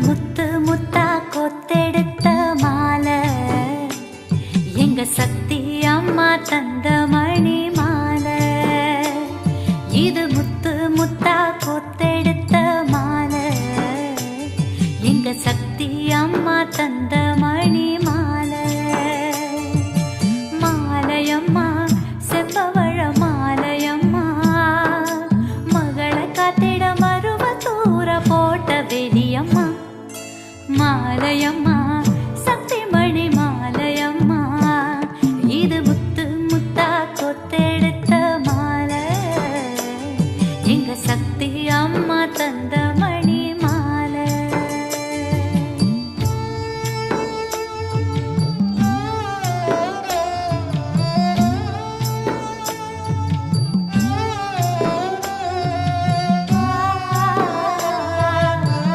முத்து முத்தா கொத்தெடுத்த மாலை, எங்க சக்தி அம்மா தந்த மணி மாலை. இது முத்து முத்தா கொத்தெடுத்த மாலை, எங்க சக்தி அம்மா தந்த மணி மாலை. மாலையம்மா செம்பவழ மாலையம்மா, மகளை காத்திட மருவ தூர போட்ட வெளியம்மா. மாலையம்மா சக்தி மணி மாலையம்மா, இது முத்து முத்தா கொத்தெடுத்த மாலை, எங்க சக்தி அம்மா தந்த